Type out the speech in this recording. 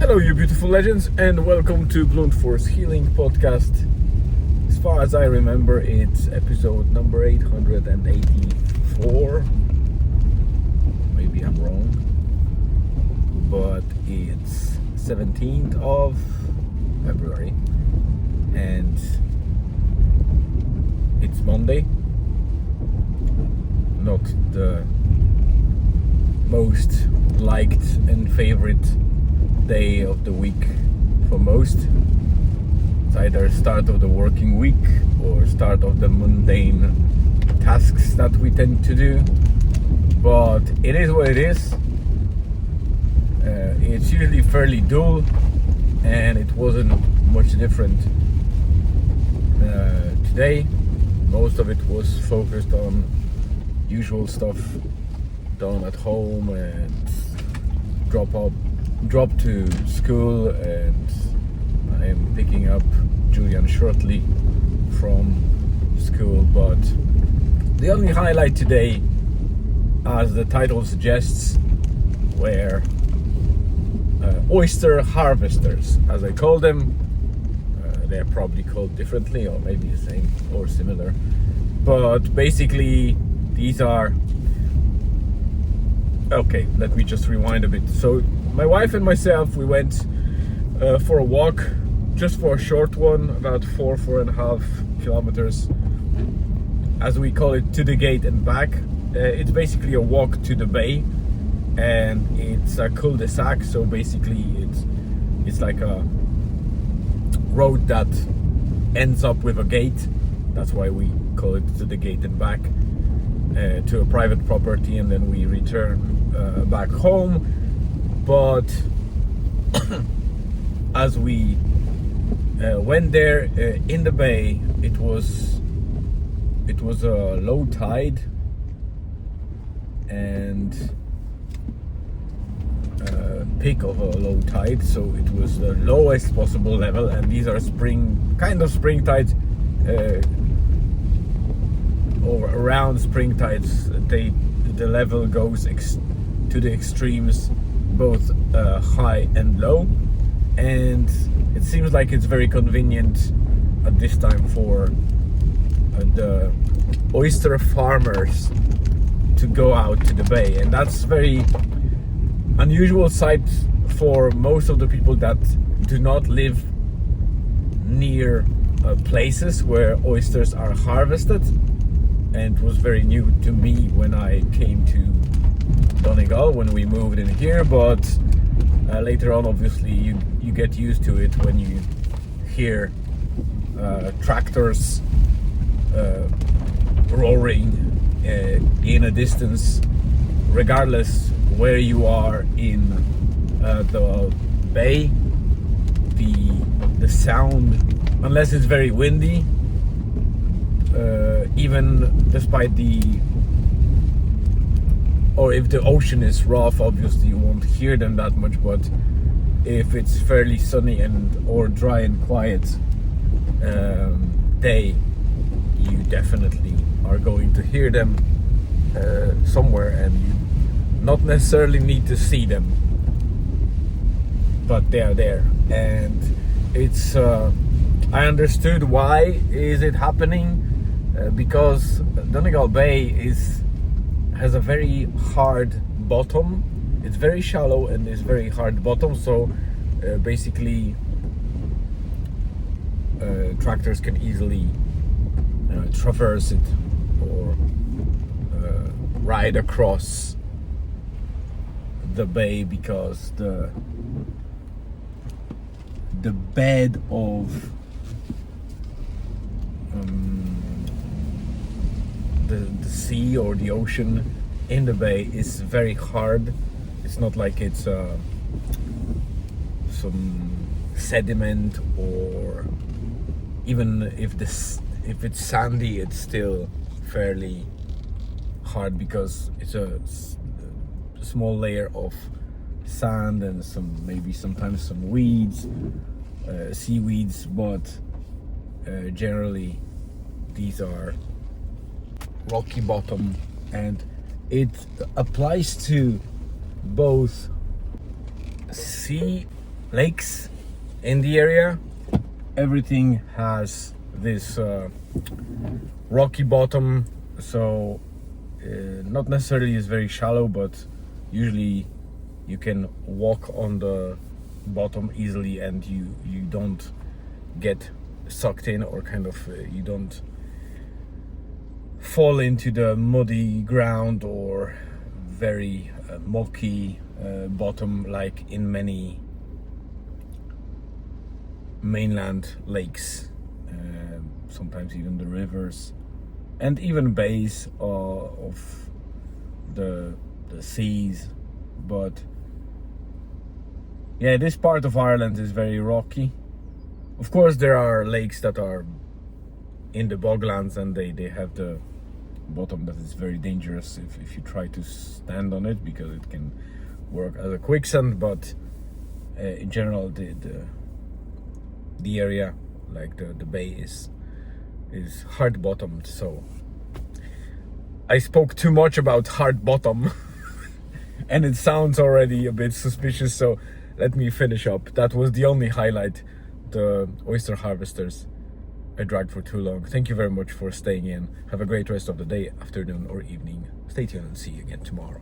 Hello, you beautiful legends, and welcome to Blunt Force Healing Podcast. As far as I remember, it's episode number 884. Maybe I'm wrong, but it's 17th of February, and it's Monday. Not the most liked and favorite day of the week for most. It's either start of the working week or start of the mundane tasks that we tend to do, but it is what it is. It's usually fairly dull, and it wasn't much different today. Most of it was focused on usual stuff done at home and drop to school, and I am picking up Julian shortly from school. But the only highlight today, as the title suggests, were oyster harvesters, as I call them. They're probably called differently, or maybe the same or similar, but basically these are... Okay, let me just rewind a bit. So my wife and myself, we went for a walk, just for a short one, about 4.5 kilometers, as we call it, to the gate and back. It's basically a walk to the bay, and it's a cul-de-sac, so basically it's like a road that ends up with a gate. That's why we call it to the gate and back, to a private property, and then we return back home. But as we went there in the bay, it was a low tide and peak of a low tide, so it was the lowest possible level. And these are spring tides, or around spring tides. The level goes to the extremes, both high and low, and it seems like it's very convenient at this time for the oyster farmers to go out to the bay. And that's very unusual sight for most of the people that do not live near places where oysters are harvested. And it was very new to me when I came to Donegal, when we moved in here, but later on, obviously, you get used to it when you hear tractors roaring in a distance, regardless where you are in the bay. The sound, unless it's very windy, even despite or if the ocean is rough, obviously you won't hear them that much, but if it's fairly sunny or dry and quiet day, you definitely are going to hear them somewhere, and you not necessarily need to see them, but they are there. And it's I understood why is it happening, because Donegal Bay has a very hard bottom. It's very shallow and it's very hard bottom, so basically tractors can easily traverse it or ride across the bay, because the bed of the sea or the ocean in the bay is very hard. It's not like it's some sediment, or even if it's sandy, it's still fairly hard, because it's a small layer of sand and sometimes some weeds, seaweeds, but generally these are rocky bottom, and it applies to both sea lakes in the area. Everything has this rocky bottom, so not necessarily is very shallow, but usually you can walk on the bottom easily and you don't get sucked in, or kind of you don't fall into the muddy ground or very mucky bottom like in many mainland lakes, sometimes even the rivers and even bays of the seas. But yeah, this part of Ireland is very rocky. Of course, there are lakes that are in the boglands and they have the bottom that is very dangerous if you try to stand on it, because it can work as a quicksand. But in general, the area, like the bay, is hard bottomed. So I spoke too much about hard bottom and it sounds already a bit suspicious, so let me finish up. That was the only highlight, the oyster harvesters. I dragged for too long. Thank you very much for staying in. Have a great rest of the day, afternoon or evening. Stay tuned and see you again tomorrow.